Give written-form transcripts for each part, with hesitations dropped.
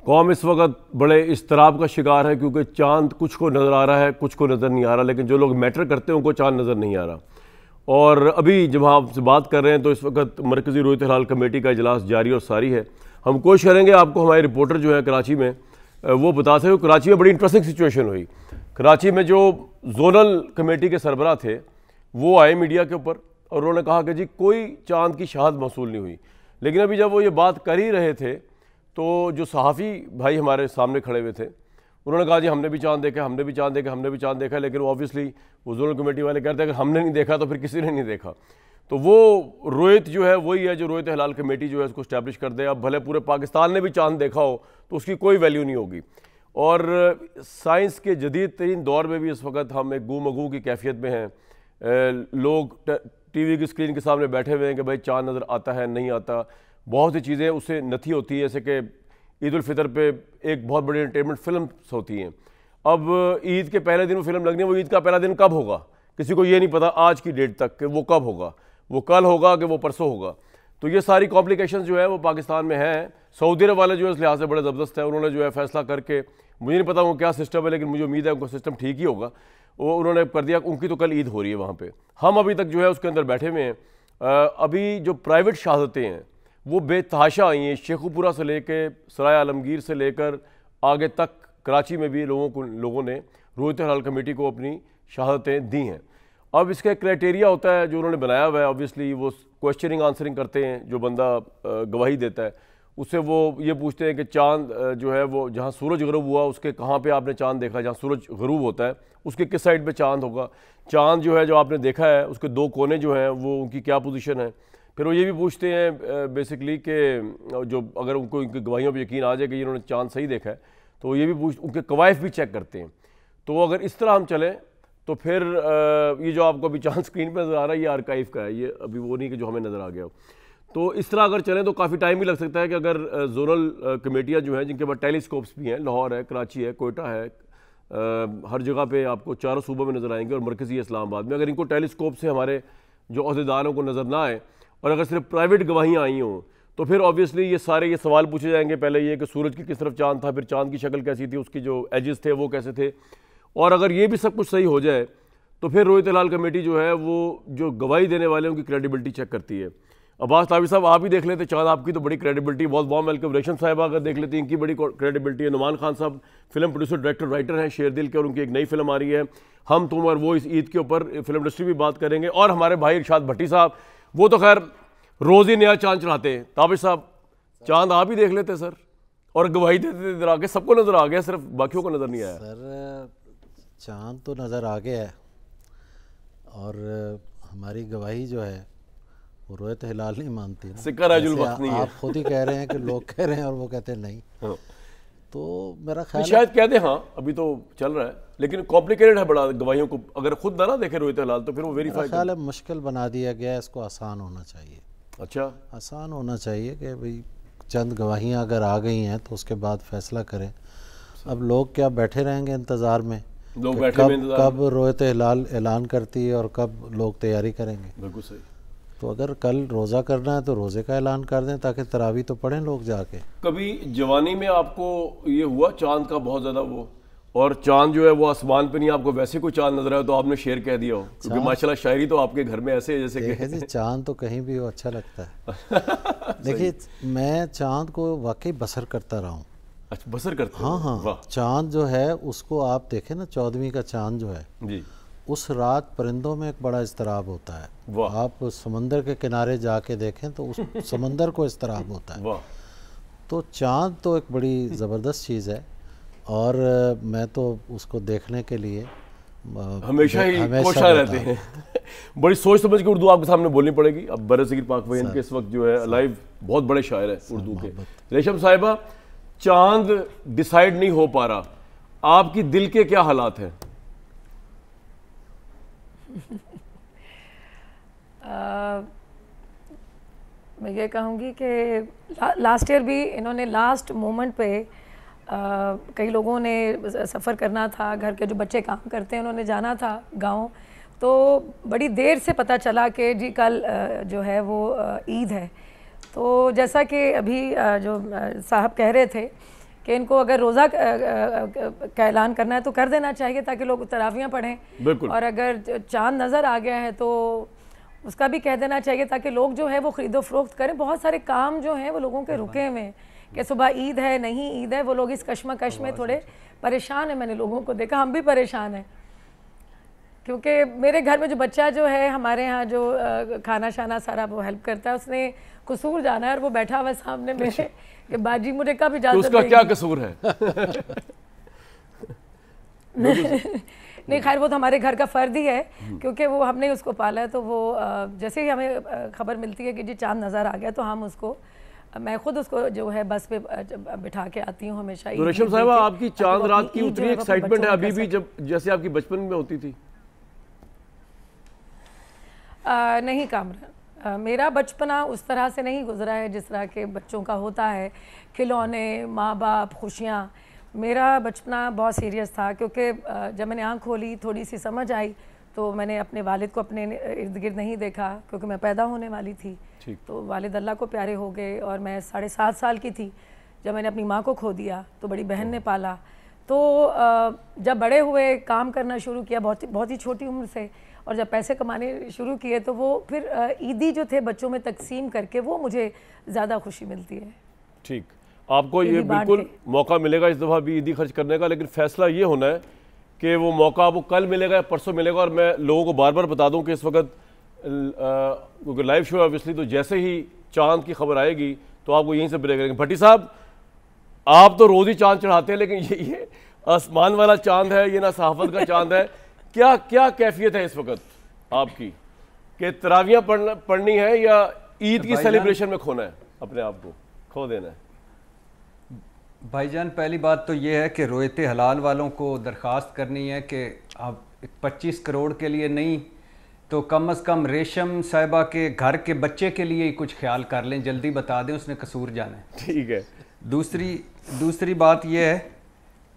कौम इस वक्त बड़े इस्तराब का शिकार है क्योंकि चांद कुछ को नज़र आ रहा है, कुछ को नज़र नहीं आ रहा, लेकिन जो लोग मैटर करते हैं उनको चांद नज़र नहीं आ रहा। और अभी जब हम आपसे बात कर रहे हैं तो इस वक्त मरकज़ी रोयत हिलाल कमेटी का इजलास जारी और सारी है। हम कोशिश करेंगे आपको हमारे रिपोर्टर जो है कराची में वो बता सके। कराची में बड़ी इंटरेस्टिंग सिचुएशन हुई। कराची में जो जोनल कमेटी के सरबराह थे वो आए मीडिया के ऊपर और उन्होंने कहा कि जी कोई चांद की शहादत मौसूल नहीं हुई। लेकिन अभी जब वो ये बात कर ही रहे थे तो जो सहाफ़ी भाई हमारे सामने खड़े हुए थे उन्होंने कहा जी हमने भी चांद देखा, हमने भी चांद देखा, हमने भी चांद देखा। लेकिन ऑब्वियसली वो जोनल कमेटी वाले कहते हैं कि हमने नहीं देखा तो फिर किसी ने नहीं देखा। तो वो रोयत जो है वही है जो रोयत हिलाल कमेटी जो है उसको इस्टेब्लिश कर दे। अब भले पूरे पाकिस्तान ने भी चांद देखा हो तो उसकी कोई वैल्यू नहीं होगी। और साइंस के जदीद तरीन दौर में भी इस वक्त हम एक गू की कैफियत में हैं। लोग टीवी की स्क्रीन के सामने बैठे हुए हैं कि भाई चांद नज़र आता है नहीं आता। बहुत सी चीज़ें उससे नथी होती हैं, जैसे कि ईद उल फितर पे एक बहुत बड़ी एंटरटेनमेंट फिल्म होती हैं। अब ईद के पहले दिन वो फिल्म लगनी है, वो ईद का पहला दिन कब होगा किसी को ये नहीं पता आज की डेट तक कि वो कब होगा, वो कल होगा कि वो परसों होगा। तो ये सारी कॉम्प्लिकेशंस जो है वो पाकिस्तान में हैं। सऊदी अरब वाले जो है इस लिहाज से बड़े ज़बरदस्त है। उन्होंने जो है फैसला करके, मुझे नहीं पता वो क्या सिस्टम है लेकिन मुझे उम्मीद है उनका सिस्टम ठीक ही होगा। वो उन्होंने कर दिया, उनकी तो कल ईद हो रही है वहाँ पे। हम अभी तक जो है उसके अंदर बैठे हुए हैं। अभी जो प्राइवेट शहादतें हैं वो बेतहाशा आई हैं। शेखुपुरा से लेकर सराय आलमगीर से लेकर आगे तक कराची में भी लोगों ने रोयत हिलाल कमेटी को अपनी शहादतें दी हैं। अब इसका क्राइटेरिया होता है जो उन्होंने बनाया हुआ है। ऑब्वियसली वो क्वेश्चनिंग आंसरिंग करते हैं, जो बंदा गवाही देता है उससे वो ये पूछते हैं कि चांद जो है वो जहाँ सूरज गरूब हुआ उसके कहाँ पे आपने चांद देखा, जहाँ सूरज गरूब होता है उसके किस साइड पे चांद होगा। चांद जो है जो आपने देखा है उसके दो कोने जो हैं वो उनकी क्या पोजीशन है। फिर वो ये भी पूछते हैं बेसिकली कि जो अगर उनको उनकी गवाहियों पर यकीन आ जाए कि इन्होंने चांद सही देखा है तो ये भी उनके कवायफ भी चेक करते हैं। तो अगर इस तरह हम चलें तो फिर ये जो आपको अभी चांद स्क्रीन पर नज़र आ रहा है ये आर्काइव का है, ये अभी वो नहीं कि जो हमें नज़र आ गया हो। तो इस तरह अगर चलें तो काफ़ी टाइम भी लग सकता है कि अगर जोनल कमेटियाँ जो हैं जिनके पास टेलीस्कोप्स भी हैं, लाहौर है, कराची है, कोयटा है, हर जगह पे आपको चारों सूबों में नज़र आएंगे और मरकज़ी इस्लामाबाद में, अगर इनको टेलीस्कोप से हमारे जो अहदेदारों को नज़र ना आए और अगर सिर्फ प्राइवेट गवाहियाँ आई हों तो फिर ऑब्वियसली ये सवाल पूछे जाएंगे। पहले ये कि सूरज की किस तरफ चांद था, फिर चांद की शक्ल कैसी थी, उसकी जो एजेस थे वो कैसे थे। और अगर ये भी सब कुछ सही हो जाए तो फिर रोयत हिलाल कमेटी जो है वो जो गवाही देने वाले हैं उनकी क्रेडिबिलिटी चेक करती है। अब्बास तावी साहब आप ही देख लेते चांद, आपकी तो बड़ी क्रेडिबिलिटी, बहुत वार्म वेलकम। रेशम साहिबा अगर देख लेती इनकी बड़ी क्रेडिबिलिटी है। नुमान खान साहब फिल्म प्रोड्यूसर डायरेक्टर राइटर हैं शेरदिल के और उनकी एक नई फिल्म आ रही है हम तुम और वो। इस ईद के ऊपर फिल्म इंडस्ट्री भी बात करेंगे। और हमारे भाई इरशाद भट्टी साहब वो तो खैर रोज़ ही नया चांद चढ़ाते हैं। ताबिश साहब चांद आप ही देख लेते सर और गवाही देते इधर आके, सबको नज़र आ गया, सिर्फ बाकियों को नज़र नहीं आया। सर चांद तो नज़र आ गया है और हमारी गवाही जो है वो रोयत हिलाल नहीं मानती ना। आप खुद ही कह रहे हैं कि लोग कह रहे हैं और वो कहते हैं नहीं। हाँ। तो मेरा ख्याल शायद कह दे हाँ अभी तो चल रहा है लेकिन कॉम्प्लिकेटेड है बड़ा। गवाहियों को अगर खुद ना देखे रोयत हिलाल तो फिर वो वेरीफाई ख्याल है मुश्किल बना दिया गया है। इसको आसान होना चाहिए। अच्छा आसान होना चाहिए कि भाई चंद गवाहियाँ अगर आ गई हैं तो उसके बाद फैसला करें। अब लोग क्या बैठे रहेंगे इंतज़ार में, लोग बैठे कब रोयत हिलाल ऐलान करती है और कब लोग तैयारी करेंगे। बिल्कुल सही। तो अगर कल रोज़ा करना है तो रोज़े का ऐलान कर दें ताकि तरावी तो पढ़ें लोग जाके। कभी जवानी में आपको ये हुआ चांद का बहुत ज़्यादा वो, और चांद जो है वो आसमान पे नहीं, आपको वैसे कोई चांद नजर आया तो आपने शेर कह दिया हो? क्योंकि माशाल्लाह शायरी तो आपके घर में ऐसे है जैसे कि चांद तो कहीं भी हो अच्छा लगता है। देखिए मैं चांद को वाकई बसर करता रहा हूँ। अच्छा बसर करते? हाँ हाँ। चांद जो है उसको आप देखें ना, 14वीं का चांद जो है जी, उस रात परिंदों में एक बड़ा इस्तराब होता है। आप समंदर के किनारे जाके देखें तो उस समंदर को इस्तराब होता है। तो चांद तो एक बड़ी ज़बरदस्त चीज़ है और मैं तो उसको देखने के लिए हमेशा कोशा रहते हैं। बड़ी सोच समझ के उर्दू आपके सामने बोलनी पड़ेगी। अब बरसगीर पाकवैन के इस वक्त जो है लाइव बहुत बड़े शायर है उर्दू के। रेशम साहिबा, चांद डिसाइड नहीं हो पा रहा, आपकी दिल के क्या हालात हैं? मैं ये कहूँगी कि लास्ट ईयर भी इन्होंने लास्ट मोमेंट पे कई लोगों ने सफ़र करना था, घर के जो बच्चे काम करते हैं उन्होंने जाना था गांव, तो बड़ी देर से पता चला कि जी कल जो है वो ईद है। तो जैसा कि अभी जो साहब कह रहे थे कि इनको अगर रोज़ा का ऐलान करना है तो कर देना चाहिए ताकि लोग तरावियाँ पढ़ें, और अगर चांद नज़र आ गया है तो उसका भी कह देना चाहिए ताकि लोग जो है वो ख़रीदो फरोख्त करें। बहुत सारे काम जो हैं वो लोगों के रुके हुए हैं कि सुबह ईद है नहीं ईद है, वो लोग इस कश्मकश में थोड़े परेशान हैं। मैंने लोगों को देखा, हम भी परेशान हैं, क्योंकि मेरे घर में जो बच्चा जो है हमारे यहाँ जो खाना शाना सारा वो हेल्प करता है, उसने कसूर जाना है और वो बैठा हुआ है सामने मेरे कि बाजी मुझे कब इजाज़त देगी? उसका क्या कसूर है? नहीं खैर वो तो हमारे घर का फ़र्द ही है, क्योंकि वो हमने उसको पाला है। तो वो जैसे ही हमें खबर मिलती है कि जी चांद नज़र आ गया तो हम उसको, मैं खुद उसको जो है बस पे बिठा के आती हूँ हमेशा। तो रेशम साहिबा, आपकी चांद रात की उतनी एक्साइटमेंट है अभी भी जब जैसे आपकी बचपन में होती थी? नहीं कामरान, मेरा बचपना उस तरह से नहीं गुजरा है जिस तरह के बच्चों का होता है, खिलौने, माँ बाप, खुशियाँ। मेरा बचपना बहुत सीरियस था, क्योंकि जब मैंने आँख खोली, थोड़ी सी समझ आई, तो मैंने अपने वालिद को अपने इर्द गिर्द नहीं देखा, क्योंकि मैं पैदा होने वाली थी। तो वालिद अल्लाह को प्यारे हो गए और मैं 7.5 साल की थी जब मैंने अपनी माँ को खो दिया। तो बड़ी बहन ने पाला। तो जब बड़े हुए, काम करना शुरू किया बहुत ही छोटी उम्र से, और जब पैसे कमाने शुरू किए तो वो फिर ईदी जो थे बच्चों में तकसीम करके वो मुझे ज़्यादा खुशी मिलती है। ठीक, आपको ये बिल्कुल मौका मिलेगा इस दफ़ा भी ईदी खर्च करने का, लेकिन फ़ैसला ये होना है कि वो मौका आपको कल मिलेगा या परसों मिलेगा। और मैं लोगों को बार बार बता दूं कि इस वक्त क्योंकि लाइव शो है ऑब्वियसली, तो जैसे ही चांद की खबर आएगी तो आपको यहीं से ब्रेक करेंगे। भट्टी साहब, आप तो रोज़ ही चांद चढ़ाते हैं, लेकिन ये आसमान वाला चांद है, ये ना सहाफ़त का चांद है। क्या क्या कैफियत है इस वक्त आपकी कि तरावियाँ पढ़नी है या ईद की सेलिब्रेशन में खोना है, अपने आप को खो देना है? भाईजान, पहली बात तो ये है कि रोयते हलाल वालों को दरख्वास्त करनी है कि आप 25 करोड़ के लिए नहीं तो कम से कम रेशम साहिबा के घर के बच्चे के लिए ही कुछ ख्याल कर लें, जल्दी बता दें, उसने कसूर जाना है। ठीक है। दूसरी बात यह है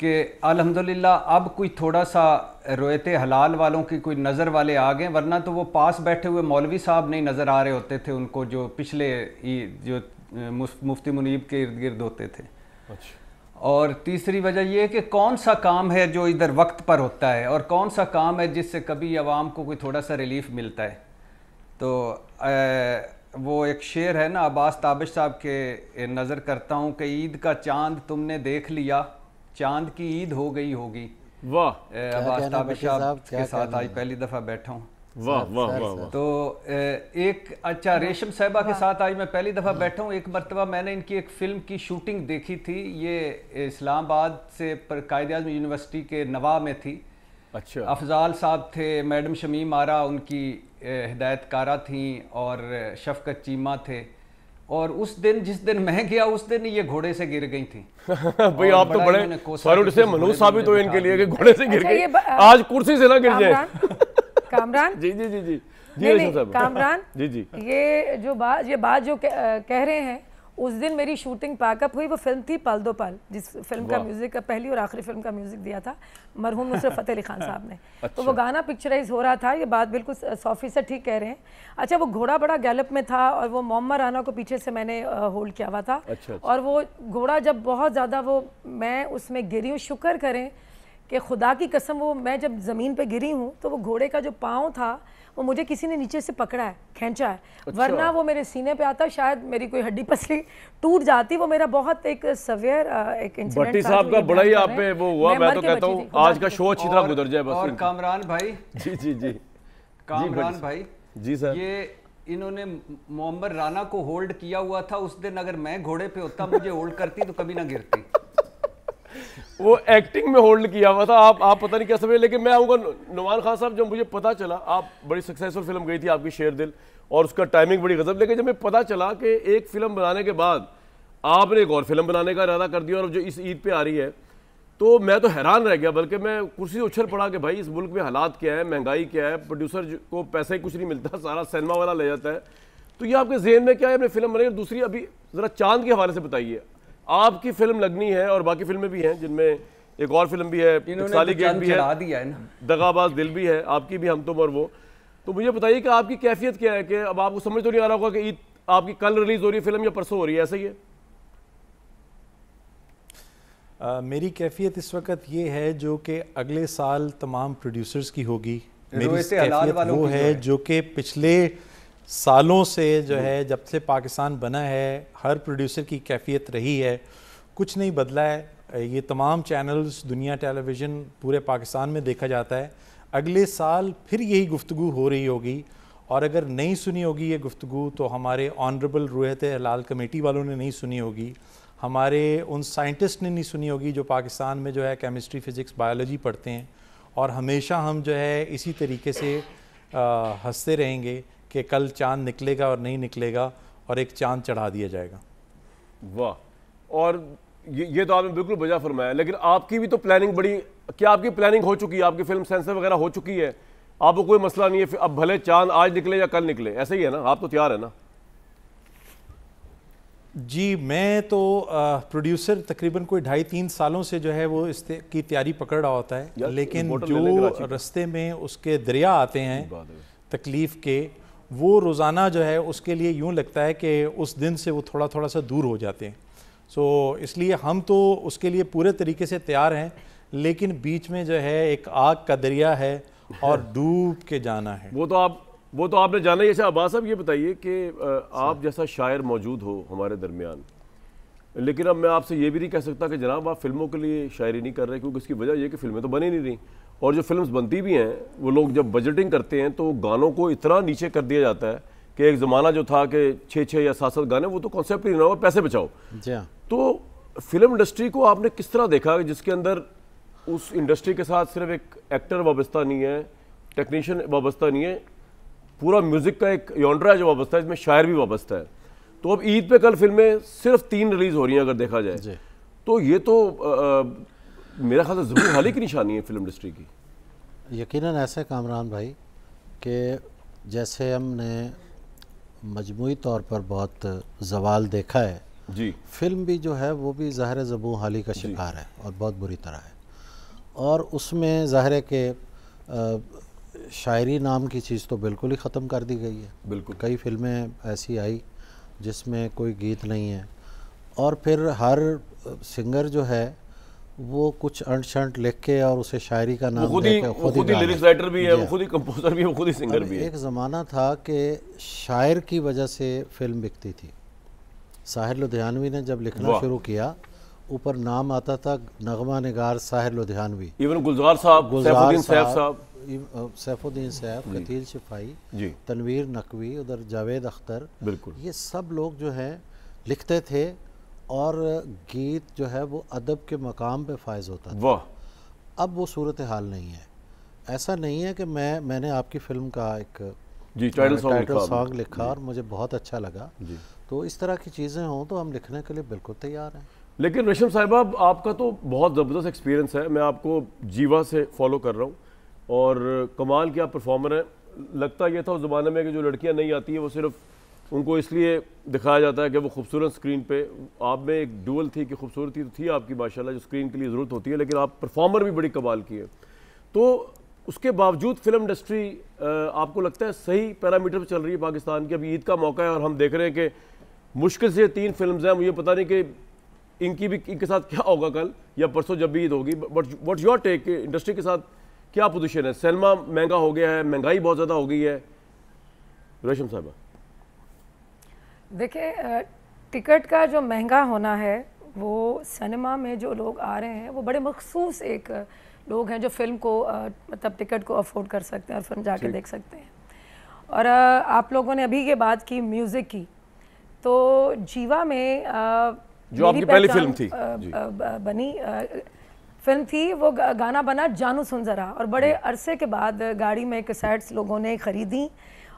कि अल्हम्दुलिल्लाह अब कोई थोड़ा सा रोयते हलाल वालों की कोई नज़र वाले आ गए, वरना तो वो पास बैठे हुए मौलवी साहब नहीं नज़र आ रहे होते थे उनको, जो पिछले जो मुफ्ती मुनीब के इर्द गिर्द होते थे। अच्छा। और तीसरी वजह यह है कि कौन सा काम है जो इधर वक्त पर होता है और कौन सा काम है जिससे कभी आवाम को कोई थोड़ा सा रिलीफ मिलता है। तो वो एक शेर है ना अब्बास ताबिश साहब के, नज़र करता हूँ कि ईद का चांद तुमने देख लिया, चांद की ईद हो गई होगी। वाह, अब्बास ताबिश साहब के साथ आज पहली दफ़ा बैठा हूँ। वाह वाह वाह वाह। तो एक अच्छा, रेशम साहिबा के साथ आज मैं पहली दफ़ा बैठा हूँ। एक मरतबा मैंने इनकी एक फ़िल्म की शूटिंग देखी थी, ये इस्लामाबाद से कायद-ए-आज़म यूनिवर्सिटी के नवा में थी। अच्छा। अफजाल साहब थे, मैडम शमीम आरा उनकी हिदायतकारा थी और शफकत चीमा थे। और उस दिन जिस दिन मैं गया उस दिन ये घोड़े से गिर गई थी। भाई आप तो बड़े फरूट से मनहूस साबित हो इनके लिए कि घोड़े से गिर गई, आज कुर्सी से ना गिर जाए। कामरान जी जी जी जी नहीं, कामरान जी जी, ये बात जो कह रहे हैं, उस दिन मेरी शूटिंग पैकअप हुई। वो फिल्म थी पल दो पल, जिस फिल्म का म्यूजिक पहली और आखिरी फिल्म का म्यूजिक दिया था मरहूम नुसरत फतेह अली खान साहब ने। अच्छा। तो वो गाना पिक्चराइज हो रहा था। ये बात बिल्कुल 100% ठीक कह रहे हैं। अच्छा, वो घोड़ा बड़ा गैलप में था और वो मोहम्मद राना को पीछे से मैंने होल्ड किया हुआ था। अच्छा। और वो घोड़ा जब बहुत ज़्यादा मैं उसमें गिरी हूँ, शुक्र करें कि खुदा की कसम, वो मैं जब ज़मीन पे गिरी हूँ तो वो घोड़े का जो पाँव था वो मुझे किसी ने नीचे से पकड़ा है, खींचा है। अच्छा। वरना वो मेरे सीने पे आता, शायद मेरी कोई हड्डी पसली टूट जाती। वो मेरा बहुत एक सवेयर एक इंसिडेंट। भट्टी साहब का बड़ा ही आप पे वो हुआ, मैं तो कहता हूँ आज का शो अच्छी तरह गुजर जाए बस। और कामरान भाई, जी जी जी, कामरान भाई जी सर, ये इन्होंने मोहम्मद राना को होल्ड किया हुआ था। उस दिन अगर मैं घोड़े पे होता, मुझे होल्ड करती तो कभी ना गिरती। वो एक्टिंग में होल्ड किया हुआ था। आप पता नहीं क्या समझे। लेकिन मैं आऊँगा नुमान खान साहब, जब मुझे पता चला, आप बड़ी सक्सेसफुल फिल्म गई थी आपकी शेर दिल, और उसका टाइमिंग बड़ी गजब, लेकिन जब मुझे पता चला कि एक फिल्म बनाने के बाद आपने एक और फिल्म बनाने का इरादा कर दिया और जो इस ईद पे आ रही है, तो मैं तो हैरान रह गया। बल्कि मैं कुर्सी से उछल पड़ा कि भाई इस मुल्क में हालात क्या है, महंगाई क्या है, प्रोड्यूसर को पैसे कुछ नहीं मिलता, सारा सिनेमा वाला ले जाता है। तो ये आपके जेहन में क्या है, अपनी फिल्म बनाई? दूसरी अभी ज़रा चांद के हवाले से बताइए, आपकी फिल्म लगनी है और बाकी फिल्में भी हैं जिनमें एक और फिल्म भी है, साली गेट भी है, दगाबाज दिल भी है, आपकी भी हम तुम और वो। तो मुझे बताइए कि आपकी कैफियत क्या है, कि अब आपको समझ तो नहीं आ रहा होगा कि ईद आपकी कल रिलीज हो रही है फिल्म या परसों हो रही है, ऐसा ही है? मेरी कैफियत इस वक्त ये है जो कि अगले साल तमाम प्रोड्यूसर्स की होगी। मेरी कैफियत वो है जो कि पिछले सालों से जो है, जब से पाकिस्तान बना है, हर प्रोड्यूसर की कैफियत रही है, कुछ नहीं बदला है। ये तमाम चैनल्स, दुनिया टेलीविज़न पूरे पाकिस्तान में देखा जाता है। अगले साल फिर यही गुफ्तगू हो रही होगी, और अगर नहीं सुनी होगी ये गुफ्तगू तो हमारे ऑनरेबल रूयत हलाल कमेटी वालों ने नहीं सुनी होगी, हमारे उन साइंटिस्ट ने नहीं सुनी होगी जो पाकिस्तान में जो है केमिस्ट्री, फिज़िक्स, बायोलॉजी पढ़ते हैं। और हमेशा हम जो है इसी तरीके से हंसते रहेंगे कि कल चाँद निकलेगा और नहीं निकलेगा और एक चाँद चढ़ा दिया जाएगा। वाह, और ये तो आपने बिल्कुल बजा फरमाया। लेकिन आपकी भी तो प्लानिंग बड़ी, क्या आपकी प्लानिंग हो चुकी है? आपकी फिल्म सेंसर वगैरह हो चुकी है? आपको कोई मसला नहीं है, अब भले चांद आज निकले या कल निकले, ऐसे ही है ना? आप तो तैयार है ना? जी, मैं तो प्रोड्यूसर तकरीबन कोई 2.5-3 सालों से जो है वो की तैयारी पकड़ रहा होता है, लेकिन जो रास्ते में उसके दरिया आते हैं तकलीफ़ के, वो रोज़ाना जो है उसके लिए यूँ लगता है कि उस दिन से वो थोड़ा थोड़ा सा दूर हो जाते हैं। सो इसलिए हम तो उसके लिए पूरे तरीके से तैयार हैं, लेकिन बीच में जो है एक आग का दरिया है और डूब के जाना है। वो तो आपने जाना ही। अच्छा अब्बास साहब, ये बताइए कि आप जैसा शायर मौजूद हो हमारे दरमियान, लेकिन अब मैं आपसे ये भी नहीं कह सकता कि जनाब आप फिल्मों के लिए शायरी नहीं कर रहे, क्योंकि इसकी वजह यह कि फिल्में तो बनी नहीं रही, और जो फिल्म्स बनती भी हैं वो लोग जब बजटिंग करते हैं तो गानों को इतना नीचे कर दिया जाता है कि एक ज़माना जो था कि 6 या 7 गाने, वो तो कॉन्सेप्ट ही नहीं हुआ, पैसे बचाओ। तो फिल्म इंडस्ट्री को आपने किस तरह देखा, जिसके अंदर उस इंडस्ट्री के साथ सिर्फ एक एक्टर वाबस्ता नहीं है, टेक्नीशियन वाबस्ता नहीं है, पूरा म्यूज़िक का एक यॉन्ड्रा है जो वाबस्ता है, इसमें शायर भी वाबस्ता है। तो अब ईद पे कल फिल्में सिर्फ 3 रिलीज़ हो रही हैं अगर देखा जाए, तो ये तो मेरा ख्याल से ज़रूर हाल ही की निशानी है फिल्म इंडस्ट्री की। यकीनन ऐसे कामरान भाई कि जैसे हमने मजमूई तौर पर बहुत जवाल देखा है जी, फिल्म भी जो है वो भी ज़ाहिर ज़बूं हाली का शिकार है और बहुत बुरी तरह है। और उसमें ज़ाहिर है कि शायरी नाम की चीज़ तो बिल्कुल ही ख़त्म कर दी गई है। बिल्कुल, कई फिल्में ऐसी आई जिसमें कोई गीत नहीं है, और फिर हर सिंगर जो है वो कुछ अंट शंट लिख के और उसे शायरी का नाम खुद ही लिरिक्स राइटर भी है, वो खुद ही कंपोजर भी है, वो खुद ही सिंगर भी है। एक ज़माना था कि शायर की वजह से फिल्म बिकती थी। साहिर लुधियानवी ने जब लिखना शुरू किया, ऊपर नाम आता था नगमा निगार साहिर लुधियानवी। इवन गुलजार साहब, सैफुद्दीन सैफ, कतील शिफाई, तनवीर नकवी, उधर जावेद अख्तर, बिल्कुल ये सब लोग जो हैं लिखते थे, और गीत जो है वो अदब के मकाम पे फायज होता था। वाह, अब वो सूरत हाल नहीं है। ऐसा नहीं है कि मैंने आपकी फ़िल्म का एक टाइटल सॉन्ग लिखा और मुझे बहुत अच्छा लगा, तो इस तरह की चीज़ें हों तो हम लिखने के लिए बिल्कुल तैयार हैं। लेकिन रेशम साहिबा, आपका तो बहुत ज़बरदस्त एक्सपीरियंस है, मैं आपको जीवा से फॉलो कर रहा हूँ और कमाल की आप परफॉर्मर हैं। लगता यह था उस ज़माने में कि जो लड़कियाँ नहीं आती हैं वो सिर्फ उनको इसलिए दिखाया जाता है कि वो खूबसूरत स्क्रीन पे, आप में एक डुअल थी कि खूबसूरती तो थी आपकी माशाल्लाह जो स्क्रीन के लिए ज़रूरत होती है, लेकिन आप परफॉर्मर भी बड़ी कमाल की है। तो उसके बावजूद फिल्म इंडस्ट्री आपको लगता है सही पैरामीटर पर चल रही है पाकिस्तान की? अभी ईद का मौका है और हम देख रहे हैं कि मुश्किल से 3 फिल्म्स हैं, मुझे पता नहीं कि इनके साथ क्या होगा कल या परसों जब भी ईद होगी, but what's your take, industry के साथ क्या पोजीशन है? सिनेमा महंगा हो गया है, महंगाई बहुत ज़्यादा हो गई है। रेशम साहिबा, देखिए, टिकट का जो महंगा होना है वो सिनेमा में जो लोग आ रहे हैं वो बड़े मखसूस एक लोग हैं जो फिल्म को मतलब टिकट को अफोर्ड कर सकते हैं और फिल्म जाके देख सकते हैं। और आप लोगों ने अभी ये बात की म्यूज़िक की, तो जीवा में जो आपकी पहली फिल्म थी बनी फिल्म थी, वो गाना बना जानू सुन ज़रा, और बड़े अरसे के बाद गाड़ी में कैसेट्स लोगों ने ख़रीदी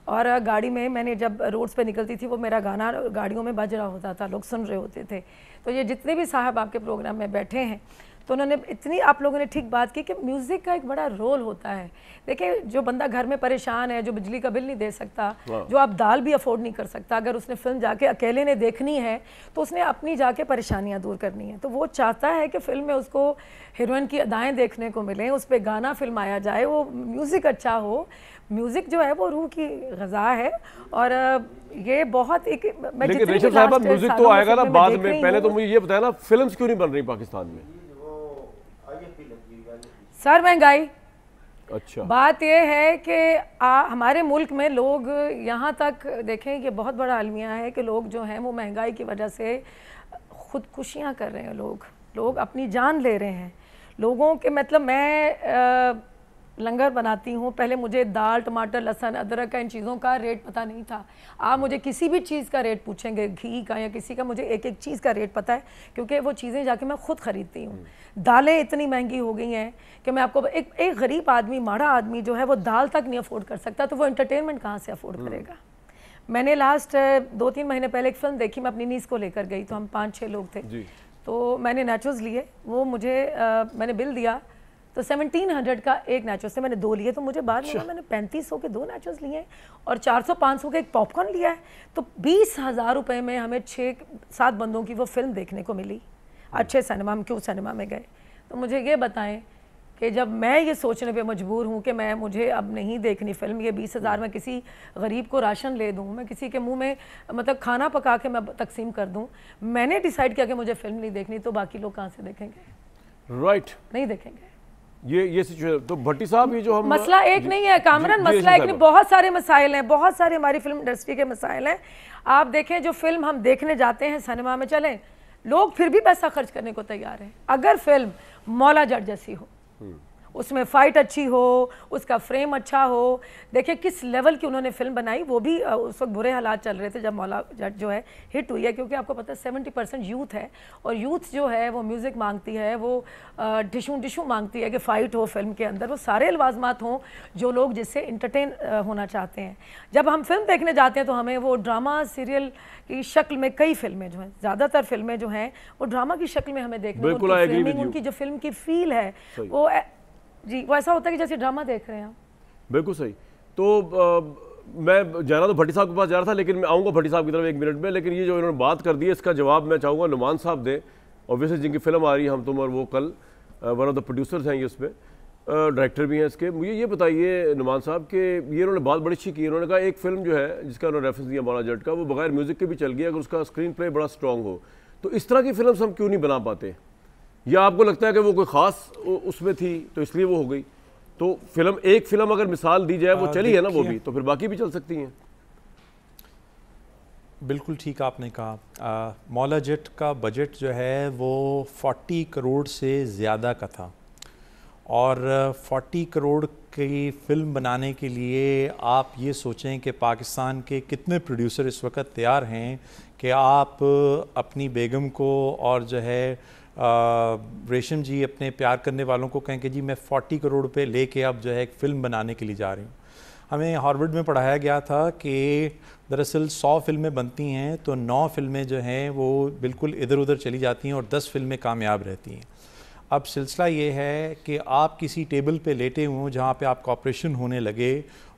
और गाड़ी में मैंने जब रोड्स पे निकलती थी वो मेरा गाना गाड़ियों में बज रहा होता था, लोग सुन रहे होते थे। तो ये जितने भी साहब आपके प्रोग्राम में बैठे हैं तो उन्होंने इतनी, आप लोगों ने ठीक बात की कि म्यूज़िक का एक बड़ा रोल होता है। देखिए, जो बंदा घर में परेशान है, जो बिजली का बिल नहीं दे सकता, जो आप दाल भी अफोर्ड नहीं कर सकता, अगर उसने फिल्म जाके अकेले ने देखनी है तो उसने अपनी जाके परेशानियां दूर करनी है, तो वो चाहता है कि फिल्म में उसको हीरोइन की अदाएँ देखने को मिलें, उस पर गाना फिल्माया जाए, वो म्यूज़िक अच्छा हो। म्यूज़िक जो है वो रूह की ग़िज़ा है और ये बहुत एक, लेकिन रेशम साहिबा म्यूज़िक तो आएगा ना बाद में, पहले तो मुझे ये बताया ना फिल्म्स क्यों नहीं बन रही पाकिस्तान में? सर महंगाई। अच्छा, बात यह है कि हमारे मुल्क में लोग यहाँ तक देखें कि बहुत बड़ा अलमिया है कि लोग जो हैं वो महंगाई की वजह से खुदकुशियाँ कर रहे हैं। लोग अपनी जान ले रहे हैं। लोगों के मतलब मैं लंगर बनाती हूँ, पहले मुझे दाल, टमाटर, लहसुन, अदरक का, इन चीज़ों का रेट पता नहीं था। आप मुझे किसी भी चीज़ का रेट पूछेंगे, घी का या किसी का, मुझे एक एक चीज़ का रेट पता है, क्योंकि वो चीज़ें जाके मैं खुद ख़रीदती हूँ। दालें इतनी महंगी हो गई हैं कि मैं आपको एक गरीब आदमी, माड़ा आदमी जो है वो दाल तक नहीं अफोर्ड कर सकता, तो वो एंटरटेनमेंट कहाँ से अफोर्ड करेगा। मैंने लास्ट 2-3 महीने पहले एक फ़िल्म देखी, मैं अपनी नीस को लेकर गई, तो हम 5-6 लोग थे। तो मैंने नैचोस लिए, वो मुझे मैंने बिल दिया तो 1700 का एक नैचोस से मैंने 2 लिए, तो मुझे बाद में मैंने 3500 के 2 नैचोस लिए और 400-500 के एक पॉपकॉर्न लिया है। तो 20,000 रुपये में हमें 6-7 बंदों की वो फिल्म देखने को मिली अच्छे सिनेमा में। क्यों सिनेमा में गए? तो मुझे ये बताएं कि जब मैं ये सोचने पे मजबूर हूँ कि मुझे अब नहीं देखनी फ़िल्म, ये 20,000 में किसी गरीब को राशन ले दूँ, मैं किसी के मुंह में मतलब खाना पका के मैं तकसीम कर दूँ, मैंने डिसाइड किया कि मुझे फ़िल्म नहीं देखनी, तो बाकी लोग कहाँ से देखेंगे? राइट, नहीं देखेंगे। ये सिचुएशन। तो भट्टी साहब, ये जो हम मसला एक नहीं है कामरान, मसला एक नहीं, बहुत सारे मसाइल हैं, बहुत सारे हमारी फिल्म इंडस्ट्री के मसाइल हैं। आप देखें जो फिल्म हम देखने जाते हैं सिनेमा में, चलें, लोग फिर भी पैसा खर्च करने को तैयार हैं अगर फिल्म मौला जट जैसी हो, उसमें फ़ाइट अच्छी हो, उसका फ्रेम अच्छा हो। देखिए किस लेवल की उन्होंने फिल्म बनाई, वो भी उस वक्त बुरे हालात चल रहे थे जब मौला जट जो है हिट हुई है, क्योंकि आपको पता है 70% यूथ है, और यूथ जो है वो म्यूज़िक मांगती है, वो डिशू मांगती है कि फ़ाइट हो फिल्म के अंदर, वो सारे लवाजमात हों जो लोग जिससे इंटरटेन होना चाहते हैं। जब हम फिल्म देखने जाते हैं तो हमें वो ड्रामा सीरियल की शक्ल में, कई फिल्में जो हैं, ज़्यादातर फिल्में जो हैं वो ड्रामा की शक्ल में हमें देखने को, फ्रेमिंग, उनकी जो फिल्म की फील है वो जी वो ऐसा होता है कि जैसे ड्रामा देख रहे हैं। बिल्कुल सही। तो मैं जाना तो भट्टी साहब के पास जा रहा था, लेकिन मैं आऊँगा भट्टी साहब की तरफ 1 मिनट में। लेकिन ये जो इन्होंने बात कर दी है, इसका जवाब मैं चाहूँगा नुमान साहब दें, ऑब्वियसली जिनकी फिल्म आ रही है हम तुम और वो कल, वन ऑफ द प्रोड्यूसर्स हैं ये, उसमें डायरेक्टर भी हैं इसके। मुझे ये बताइए नुमान साहब कि ये इन्होंने बात बड़ी अच्छी की, उन्होंने कहा एक फिल्म जो है जिसका उन्होंने रेफरेंस दिया मौला जट का, वो बगैर म्यूज़िक के भी चल गया अगर उसका स्क्रीन प्ले बड़ा स्ट्रॉन्ग हो। तो इस तरह की फिल्म हम क्यों नहीं बना पाते? या आपको लगता है कि वो कोई ख़ास उसमें थी तो इसलिए वो हो गई? तो एक फिल्म अगर मिसाल दी जाए, वो चली है ना वो भी, तो फिर बाकी भी चल सकती हैं। बिल्कुल ठीक आपने कहा। मौला जट का बजट जो है वो 40 करोड़ से ज़्यादा का था, और 40 करोड़ की फ़िल्म बनाने के लिए आप ये सोचें कि पाकिस्तान के कितने प्रोड्यूसर इस वक्त तैयार हैं कि आप अपनी बेगम को और जो है रेशम जी अपने प्यार करने वालों को कहें कि जी मैं 40 करोड़ रुपए लेके अब जो है एक फ़िल्म बनाने के लिए जा रही हूँ। हमें हार्वर्ड में पढ़ाया गया था कि दरअसल 100 फिल्में बनती हैं तो 9 फिल्में जो हैं वो बिल्कुल इधर उधर चली जाती हैं और 10 फिल्में कामयाब रहती हैं। अब सिलसिला ये है कि आप किसी टेबल पे लेटे हुए हों जहाँ पे आपका ऑपरेशन होने लगे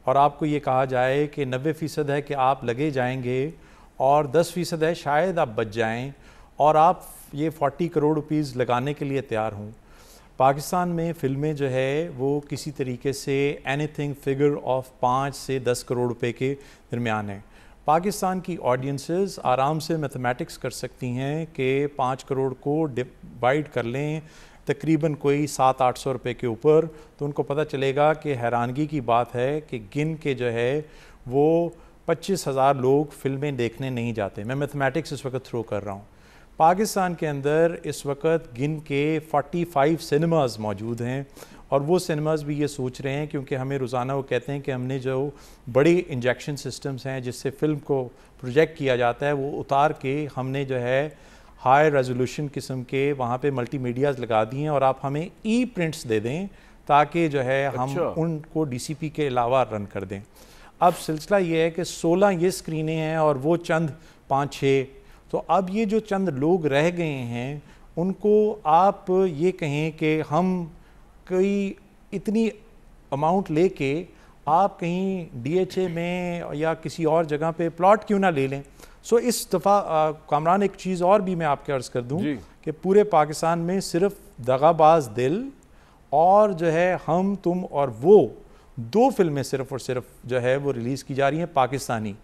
और आपको ये कहा जाए कि 90% है कि आप लगे जाएंगे और 10% है शायद आप बच जाएं, और आप ये 40 करोड़ रुपीज़ लगाने के लिए तैयार हों। पाकिस्तान में फ़िल्में जो है वो किसी तरीके से एनीथिंग फिगर ऑफ 5 से 10 करोड़ रुपए के दरमियान है। पाकिस्तान की ऑडियंसेस आराम से मैथमेटिक्स कर सकती हैं कि 5 करोड़ को डिवाइड कर लें तकरीबन कोई 700-800 रुपये के ऊपर, तो उनको पता चलेगा कि हैरानगी की बात है कि गिन के जो है वो 25,000 लोग फ़िल्में देखने नहीं जाते। मैं मैथमेटिक्स इस वक्त थ्रो कर रहा हूँ। पाकिस्तान के अंदर इस वक्त गिन के 45 सिनेमाज़ मौजूद हैं, और वो सिनेमाज़ भी ये सोच रहे हैं, क्योंकि हमें रोज़ाना वो कहते हैं कि हमने जो बड़ी इंजेक्शन सिस्टम्स हैं जिससे फ़िल्म को प्रोजेक्ट किया जाता है वो उतार के हमने जो है हाई रेजोल्यूशन किस्म के वहाँ पे मल्टीमीडियाज़ लगा दिए हैं, और आप हमें ई प्रिंट्स दे दें ताकि जो है हम उनको DCP के अलावा रन कर दें। अब सिलसिला ये है कि 16 ये स्क्रीनें हैं और वो चंद 5-6, तो अब ये जो चंद लोग रह गए हैं उनको आप ये कहें कि हम कोई इतनी अमाउंट लेके आप कहीं DHA में या किसी और जगह पे प्लॉट क्यों ना ले लें। सो इस दफ़ा कामरान एक चीज़ और भी मैं आपके अर्ज़ कर दूं कि पूरे पाकिस्तान में सिर्फ दगाबाज दिल और जो है हम तुम और वो 2 फिल्में सिर्फ और सिर्फ जो है वो रिलीज़ की जा रही हैं पाकिस्तानी।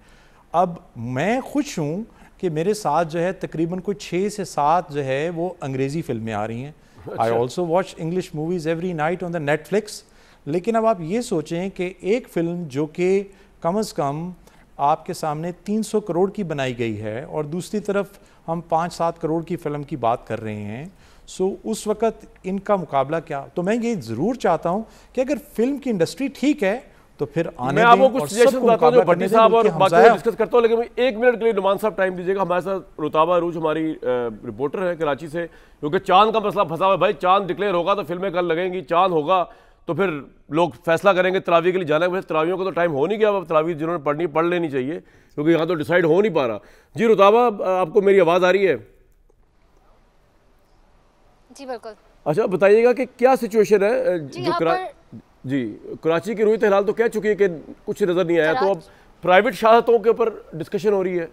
अब मैं खुश हूँ कि मेरे साथ जो है तकरीबन कोई 6 से 7 जो है वो अंग्रेज़ी फिल्में आ रही हैं, I also watch English movies every night on the Netflix. लेकिन अब आप ये सोचें कि एक फ़िल्म जो कि कम से कम आपके सामने 300 करोड़ की बनाई गई है और दूसरी तरफ हम 5-7 करोड़ की फ़िल्म की बात कर रहे हैं, सो उस वक़्त इनका मुकाबला क्या। तो मैं ये ज़रूर चाहता हूँ कि अगर फिल्म की इंडस्ट्री ठीक है तो फिर आने मैं आपको कुछ सजेशन देता हूं जो भट्टी साहब और बाकी डिस्कस करता हूं, लेकिन 1 मिनट के लिए नुमान साहब टाइम दीजिएगा। हमारे साथ रुताबा अरूज हमारी रिपोर्टर है कराची से, क्योंकि चांद का मसला फंसा हुआ है। भाई चांद डिक्लेयर होगा तो फिल्में कल लगेंगी, चांद होगा तो फिर लोग फैसला करेंगे तरावी के लिए जाना है। तरावियों का तो टाइम हो नहीं गया, अब तरावी जिन्होंने पढ़नी पढ़ लेनी चाहिए, क्योंकि यहाँ तो डिसाइड हो नहीं पा रहा। जी रुताबा, आपको मेरी आवाज़ आ रही है? जी बिल्कुल। अच्छा बताइएगा कि क्या सिचुएशन है जो जी कराची की रूयत हिलाल तो कह चुकी है कि कुछ नज़र नहीं आया, तो अब प्राइवेट शहादतों के ऊपर डिस्कशन हो रही है।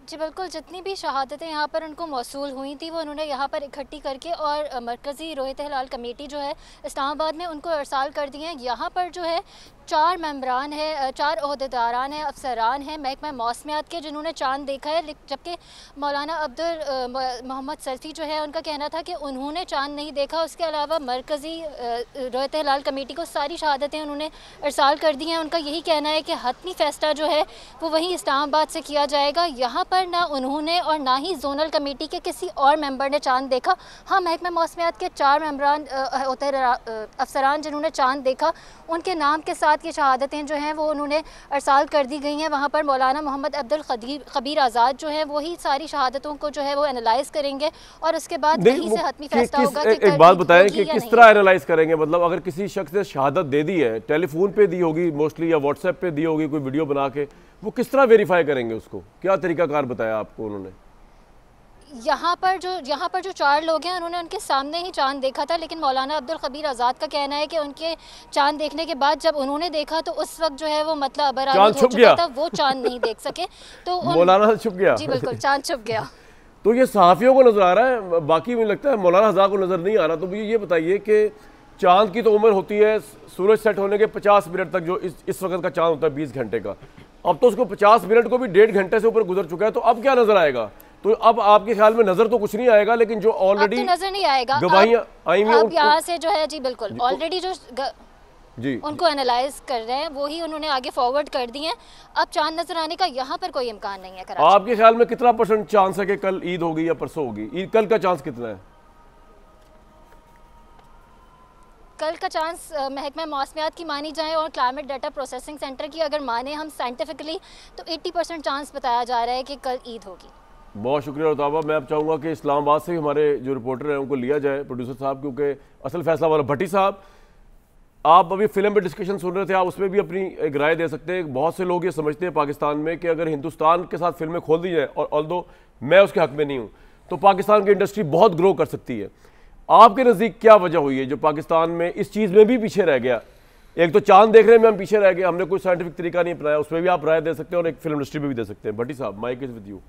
जी बिल्कुल, जितनी भी शहादतें यहाँ पर उनको मौसूल हुई थी वो उन्होंने यहाँ पर इकट्ठी करके और मरकज़ी रोहित हिलाल कमेटी जो है इस्लामाबाद में उनको अरसाल कर दी हैं। यहाँ पर जो है 4 मेंबरान हैं, 4 ओहदेदारान हैं, अफसरान हैं महकमा मौसमियात के, जिन्होंने चांद देखा है। जबकि मौलाना अब्दुल मोहम्मद सरसी जो है उनका कहना था कि उन्होंने चांद नहीं देखा। उसके अलावा मरकज़ी रोहित हिलाल कमेटी को सारी शहादतें उन्होंने अरसाल कर दी हैं। उनका यही कहना है कि हतमी फ़ैसला जो है वो वहीं इस्लामाबाद से किया जाएगा। यहाँ पर ना उन्होंने और ना ही जोनल कमेटी के किसी और मेंबर ने चांद देखा। हाँ, महकमा मौसमियात के 4 मेंबरान अफसरान जिन्होंने चांद देखा, उनके नाम के साथ ये शहादतें जो हैं वो उन्होंने अरसाल कर दी गई हैं। वहाँ पर मौलाना मोहम्मद अब्दुल खबीर आज़ाद जो है वही सारी शहादतों को जो है वो एनालाइज करेंगे और उसके बाद वहीं से हतमी फैसला होगा। एक बात बताएं कि किस तरह एनालाइज करेंगे? मतलब अगर किसी शख्स ने शहादत दे दी है, टेलीफोन पे दी होगी मोस्टली या व्हाट्सएप पे दी होगी कोई वीडियो बना के, वो किस तरह वेरीफाई करेंगे उसको? क्या तरीकाकार बताया आपको उन्होंने? यहाँ पर जो 4 लोग हैं उन्होंने उनके सामने ही चांद देखा था, लेकिन मौलाना अब्दुल खबीर आज़ाद का कहना है कि उनके चांद देखने के बाद जब उन्होंने देखा तो उस वक्त जो है वो मतलब बराबर हो चुका था, वो चांद नहीं देख सके। तो मौलाना छुप गया। जी बिल्कुल, चांद छुप गया। तो ये सहाफ़ियों को नजर आ रहा है, बाकी मुझे लगता है मौलाना हज़ार को नजर नहीं आ रहा। तो मुझे ये बताइए कि चांद की तो उम्र होती है सूरज सेट होने के 50 मिनट तक, जो इस वक्त का चांद होता है 20 घंटे का। अब तो उसको 50 मिनट को भी 1.5 घंटे से ऊपर गुजर चुका है, तो अब क्या नजर आएगा? तो अब आपके ख्याल में नजर तो कुछ नहीं आएगा, लेकिन जो ऑलरेडी तो नजर नहीं आएगा, गवाहियां आई हुई अब यहाँ से जो है जी बिल्कुल ऑलरेडी जो जी उनको एनालाइज कर रहे हैं वही उन्होंने आगे फॉरवर्ड कर दी हैं। अब चांद नजर आने का यहाँ पर कोई इम्कान नहीं है कराची। आपके ख्याल में कितना % चांस है कि कल ईद होगी या परसों होगी? ईद कल का चांस कितना है? कल का चांस महकमा मौसमियात की मानी जाए और क्लाइमेट डाटा प्रोसेसिंग सेंटर की अगर माने हम साइंटिफिकली, तो 80% चांस बताया जा रहा है कि कल ईद होगी। बहुत शुक्रिया रुताबा। मैं अब चाहूँगा कि इस्लामाबाद से हमारे जो रिपोर्टर हैं उनको लिया जाए, प्रोड्यूसर साहब, क्योंकि असल फैसला वाला भट्टी साहब, आप अभी फिल्म पे डिस्कशन सुन रहे थे, आप उसमें भी अपनी एक राय दे सकते हैं। बहुत से लोग ये समझते हैं पाकिस्तान में कि अगर हिंदुस्तान के साथ फिल्में खोल दी जाए, और ऑल्दो मैं उसके हक में नहीं हूँ, तो पाकिस्तान की इंडस्ट्री बहुत ग्रो कर सकती है। आपके नज़दीक क्या वजह हुई है जो पाकिस्तान में इस चीज़ में भी पीछे रह गया? एक तो चांद देखने में हम पीछे रह गए, हमने कोई साइंटिफिक तरीका नहीं अपनाया, उसमें भी आप राय दे सकते हैं और एक फिल्म इंडस्ट्री में भी दे सकते हैं। भट्टी साहब, माइक इज विद यू।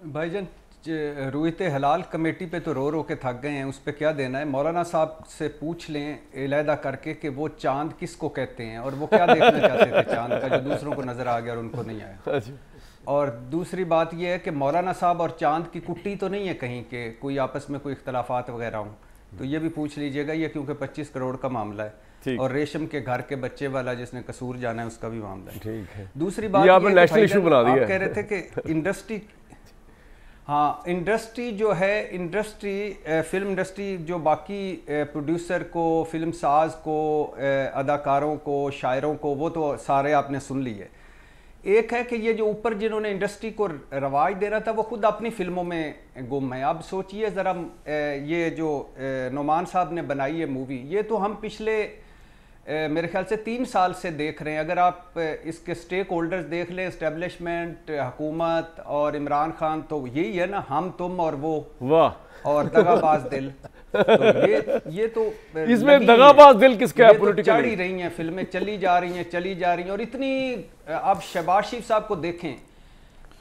भाईजान, रूयत हलाल कमेटी पे तो रो रो के थक गए हैं, उस पर क्या देना है? मौलाना साहब से पूछ लें इलादा करके कि वो चांद किसको कहते हैं और वो क्या देखना चाहते थे चांद का, जो दूसरों को नज़र आ गया और उनको नहीं आया। और दूसरी बात यह है कि मौलाना साहब और चांद की कुट्टी तो नहीं है कहीं के कोई आपस में कोई इख्तलाफात वगैरह हों, तो ये भी पूछ लीजिएगा। ये क्योंकि 25 करोड़ का मामला है और रेशम के घर के बच्चे वाला जिसने कसूर जाना है उसका भी मामला है। ठीक है। दूसरी बात आपने नेशनल इशू बना दिया। आप कह रहे थे कि इंडस्ट्री, हाँ इंडस्ट्री जो है, फिल्म इंडस्ट्री जो बाकी प्रोड्यूसर को, फिल्म साज को, अदाकारों को, शायरों को, वो तो सारे आपने सुन लिए। एक है कि ये जो ऊपर जिन्होंने इंडस्ट्री को रवाज देना था वो खुद अपनी फिल्मों में गुम है। अब सोचिए ज़रा, ये जो नुमान साहब ने बनाई है मूवी, ये तो हम पिछले मेरे ख्याल से 3 साल से देख रहे हैं। अगर आप इसके स्टेक होल्डर्स देख लें, इस्टेब्लिशमेंट, हुकूमत और इमरान खान, तो यही है ना, हम तुम और वो, वाह, और दगाबाज दिल। तो ये तो इसमें दगाबाज दिल किसका है? तो चढ़ ही रही हैं फिल्में, चली जा रही हैं और इतनी, आप शहबाज शरीफ साहब को देखें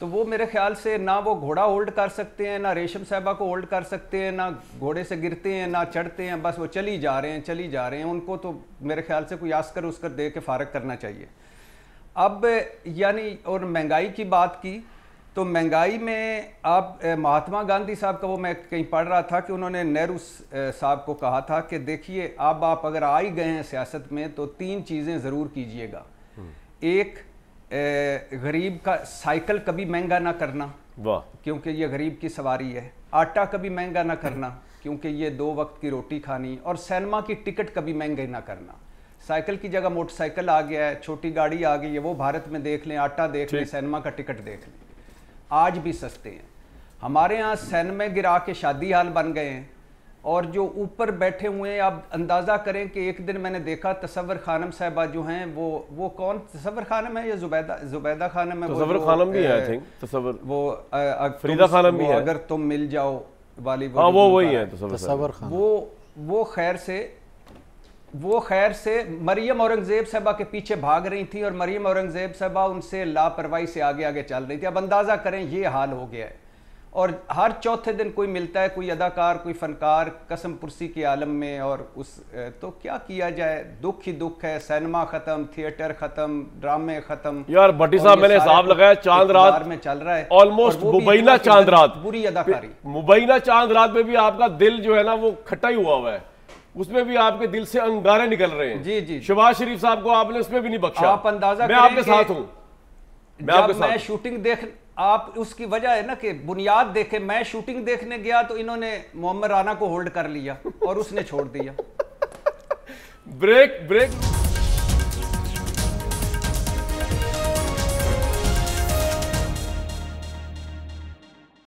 तो वो मेरे ख्याल से ना वो घोड़ा होल्ड कर सकते हैं, ना रेशम साहबा को होल्ड कर सकते हैं, ना घोड़े से गिरते हैं, ना चढ़ते हैं, बस वो चली जा रहे हैं। उनको तो मेरे ख्याल से कोई आस्कर उसकर दे के फारग करना चाहिए। अब यानी, और महंगाई की बात की तो महंगाई में आप महात्मा गांधी साहब का वो मैं कहीं पढ़ रहा था कि उन्होंने नेहरू साहब को कहा था कि देखिए अब आप अगर आ ही गए हैं सियासत में तो 3 चीज़ें ज़रूर कीजिएगा। एक, गरीब का साइकिल कभी महंगा ना करना, वाह, क्योंकि ये गरीब की सवारी है। आटा कभी महंगा ना करना क्योंकि ये 2 वक्त की रोटी खानी। और सिनेमा की टिकट कभी महंगे ना करना। साइकिल की जगह मोटरसाइकिल आ गया है, छोटी गाड़ी आ गई है, वो भारत में देख लें, आटा देख लें, सिनेमा का टिकट देख लें, आज भी सस्ते हैं। हमारे यहाँ सिनेमा गिरा के शादी हाल बन गए हैं और जो ऊपर बैठे हुए हैं, आप अंदाज़ा करें कि एक दिन मैंने देखा तसव्वुर खानम साहबा जो हैं वो कौन, तसव्वुर खानम है या जुबैदा खानम है? तसव्वुर खानम भी है, आई थिंक तसव्वुर, वो फरीदा खानम भी है, अगर तुम मिल जाओ वाली, हाँ वो वही है तसव्वुर खान। वो खैर से मरियम औरंगजेब साहबा के पीछे भाग रही थी और मरियम औरंगजेब साहबा उनसे लापरवाही से आगे आगे चल रही थी। अब अंदाज़ा करें ये हाल हो गया है। और हर चौथे दिन कोई मिलता है, कोई अदाकार, कोई फनकार कसम पुरसी के आलम में, और उस तो क्या किया जाए, दुख ही दुख है। सिनेमा खत्म, थिएटर खत्म, ड्रामे खत्म। यार भट्टी साहब मैंने हिसाब लगाया चांद रात में चल रहा है, ऑलमोस्ट मुबैना चांद रात, बुरी अदाकारी। मुबैना चांद रात में भी आपका दिल जो है ना वो खट्टा ही हुआ है, उसमें भी आपके दिल से अंगारे निकल रहे हैं। जी जी, शहबाज शरीफ साहब को आपने उसमें भी नहीं बख्शा। आप अंदाजा मैं आपके साथ हूं, मैं शूटिंग देख, आप उसकी वजह है ना कि बुनियाद देखे, मैं शूटिंग देखने गया तो इन्होंने मोहम्मद राना को होल्ड कर लिया और उसने छोड़ दिया। ब्रेक।